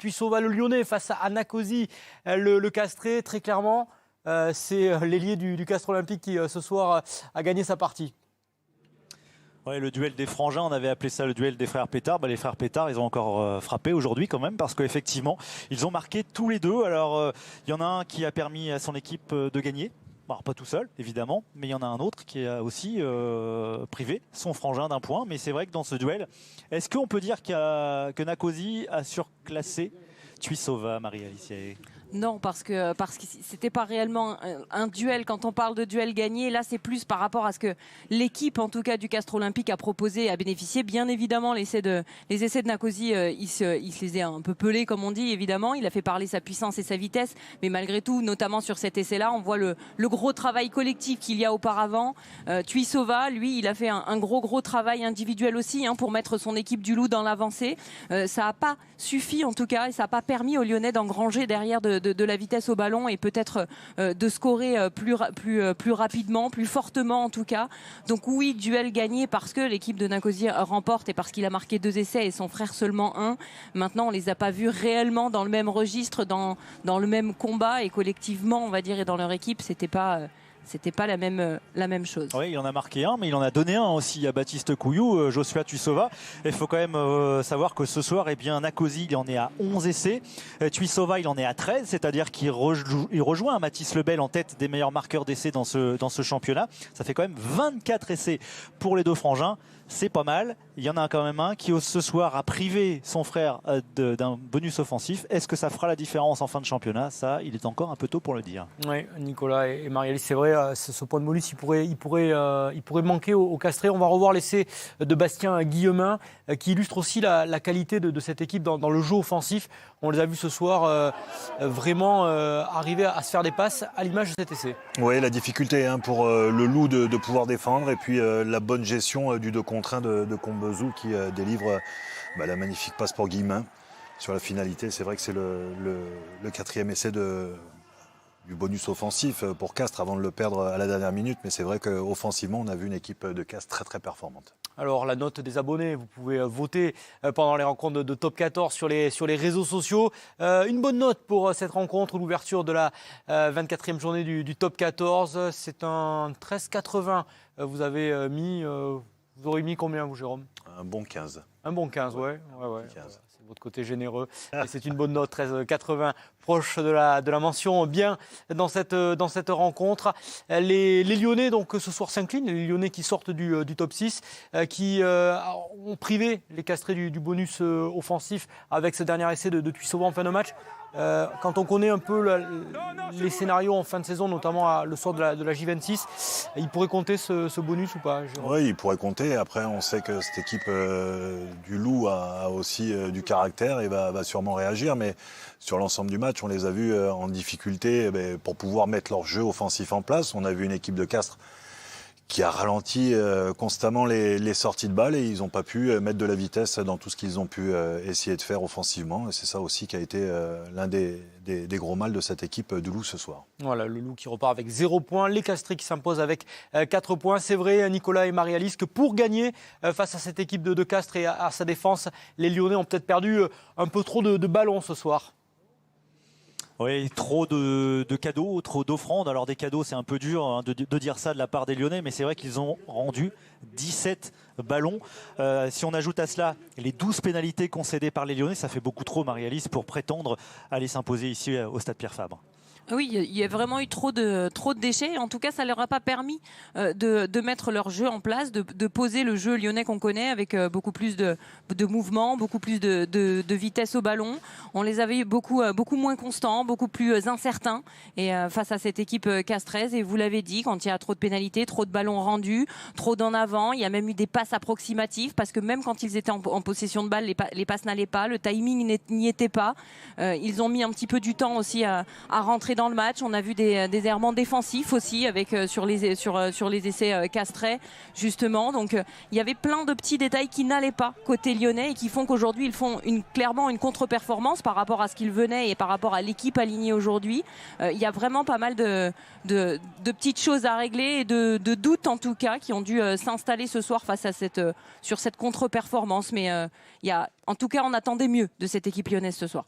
Tuissova, le Lyonnais, face à Nakosi, le Castré. Très clairement, c'est l'ailier du Castres Olympique qui, ce soir, a gagné sa partie. Ouais, le duel des frangins, on avait appelé ça le duel des frères Pétard. Les frères Pétard, ils ont encore frappé aujourd'hui quand même, parce qu'effectivement, ils ont marqué tous les deux. Alors, il y en a un qui a permis à son équipe de gagner. Bon, pas tout seul, évidemment, mais il y en a un autre qui a aussi privé son frangin d'un point. Mais c'est vrai que dans ce duel, est-ce qu'on peut dire que Nakosi a surclassé Tuissova, Marie-Alice Yaé? Non, parce que c'était pas réellement un duel. Quand on parle de duel gagné, là c'est plus par rapport à ce que l'équipe, en tout cas du Castres Olympique, a proposé, a bénéficié. Bien évidemment, les essais de Nakosi, il se les a un peu pelés, comme on dit, évidemment. Il a fait parler sa puissance et sa vitesse, mais malgré tout, notamment sur cet essai-là, on voit le gros travail collectif qu'il y a auparavant. Tuissova, lui, il a fait un gros travail individuel aussi, pour mettre son équipe du Loup dans l'avancée. Ça n'a pas suffi, en tout cas, et ça n'a pas permis aux Lyonnais d'engranger derrière de la vitesse au ballon et peut-être de scorer plus rapidement, plus fortement en tout cas. Donc oui, duel gagné parce que l'équipe de Nakosi remporte et parce qu'il a marqué 2 essais et son frère seulement 1. Maintenant, on les a pas vus réellement dans le même registre, dans le même combat, et collectivement, on va dire, et dans leur équipe, c'était pas la même chose. Oui, il en a marqué un, mais il en a donné un aussi à Baptiste Couillou, Joshua Tuissova. Il faut quand même savoir que ce soir, Nakosi, il en est à 11 essais. Tuissova, il en est à 13, c'est-à-dire qu'il rejoint Mathis Lebel en tête des meilleurs marqueurs d'essais dans ce championnat. Ça fait quand même 24 essais pour les deux frangins. C'est pas mal. Il y en a quand même un qui, ce soir, a privé son frère d'un bonus offensif. Est-ce que ça fera la différence en fin de championnat? Ça, il est encore un peu tôt pour le dire. Oui, Nicolas et Marie-Alice, c'est vrai, ce point de bonus, il pourrait manquer au Castré. On va revoir l'essai de Bastien Guillemin, qui illustre aussi la qualité de cette équipe dans le jeu offensif. On les a vus ce soir vraiment arriver à se faire des passes à l'image de cet essai. Oui, la difficulté pour le Loup de pouvoir défendre, et puis la bonne gestion du 2 contre 1 de Combezou qui délivre la magnifique passe pour Guillemin sur la finalité. C'est vrai que c'est le 4e essai du bonus offensif pour Castres avant de le perdre à la dernière minute, mais c'est vrai qu'offensivement on a vu une équipe de Castres très très performante. Alors la note des abonnés, vous pouvez voter pendant les rencontres de Top 14 sur les réseaux sociaux. Une bonne note pour cette rencontre, l'ouverture de la 24e journée du Top 14. C'est un 13,80. Vous aurez mis combien, vous, Jérôme? Un bon 15. Un bon 15, ouais. 15. C'est votre côté généreux. Et c'est une bonne note, 13,80, proche de la mention bien dans cette rencontre. Les Lyonnais, donc, ce soir s'inclinent. Les Lyonnais qui sortent du top 6, qui ont privé les Castrés du bonus offensif avec ce dernier essai de Tuissova en fin de match. Quand on connaît un peu les scénarios en fin de saison, notamment le soir de la J26, il pourrait compter ce bonus ou pas, Jérôme? Oui, il pourrait compter. Après, on sait que cette équipe du Loup a aussi du caractère et va sûrement réagir. Mais sur l'ensemble du match, on les a vus en difficulté pour pouvoir mettre leur jeu offensif en place. On a vu une équipe de Castres qui a ralenti constamment les sorties de balles, et ils n'ont pas pu mettre de la vitesse dans tout ce qu'ils ont pu essayer de faire offensivement. Et c'est ça aussi qui a été l'un des gros mâles de cette équipe du Loup ce soir. Voilà, le Loup qui repart avec 0 points, les Castrés qui s'imposent avec 4 points. C'est vrai, Nicolas et Marie-Alice, que pour gagner face à cette équipe de Castres et à sa défense, les Lyonnais ont peut-être perdu un peu trop de ballons ce soir. Oui, trop de cadeaux, trop d'offrandes. Alors des cadeaux, c'est un peu dur de dire ça de la part des Lyonnais, mais c'est vrai qu'ils ont rendu 17 ballons. Si on ajoute à cela les 12 pénalités concédées par les Lyonnais, ça fait beaucoup trop, Marie-Alice, pour prétendre aller s'imposer ici au Stade Pierre-Fabre. Oui, il y a vraiment eu trop de déchets. En tout cas, ça ne leur a pas permis de mettre leur jeu en place, de poser le jeu lyonnais qu'on connaît avec beaucoup plus de mouvement, beaucoup plus de vitesse au ballon. On les avait eu beaucoup moins constants, beaucoup plus incertains. Et face à cette équipe castraise, et vous l'avez dit, quand il y a trop de pénalités, trop de ballons rendus, trop d'en avant, il y a même eu des passes approximatives parce que même quand ils étaient en possession de balle, les passes n'allaient pas, le timing n'y était pas. Ils ont mis un petit peu du temps aussi à rentrer dans le match. On a vu des errements défensifs aussi avec sur les essais castrés justement. Donc il y avait plein de petits détails qui n'allaient pas côté lyonnais et qui font qu'aujourd'hui ils font clairement une contre-performance par rapport à ce qu'ils venaient et par rapport à l'équipe alignée aujourd'hui. Il y a vraiment pas mal de petites choses à régler et de doutes en tout cas qui ont dû s'installer ce soir face à sur cette contre-performance. Mais en tout cas on attendait mieux de cette équipe lyonnaise ce soir.